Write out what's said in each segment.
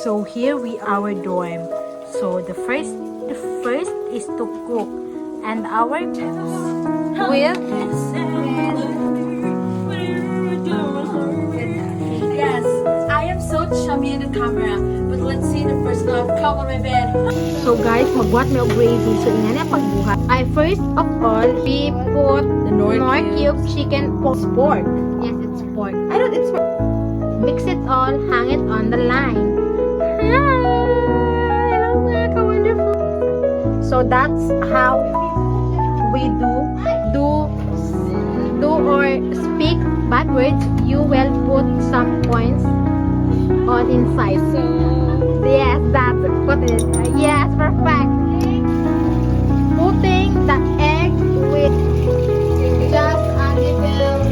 So here we our dorm. So the first is to cook, and our will Yes, I am so chummy in the camera, but let's see the first love. Come on my bed. So guys, magbuhat may og gravy. So ingani ang pagbuhat. I first of all, we put The Knorr cube chicken pork. Yes, it's pork. I don't. It's mix it all, hang it on the line. Hi, look how wonderful. So that's how we do or speak bad words. You will put some points on inside. So yes, that's put it. Yes, perfect. Putting the egg with just a little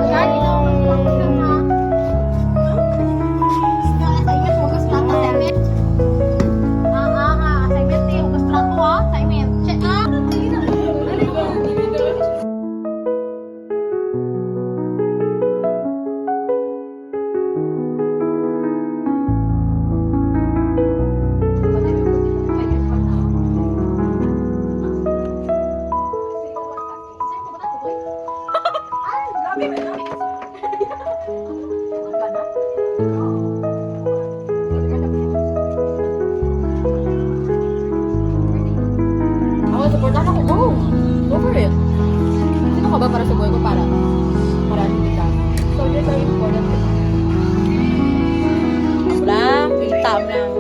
garlic. Ako, supportan ako. Go! Go for it. Sino ka ba para sa buhay ko? Para hindi ka. So, these are important. Wala, kita mo lang.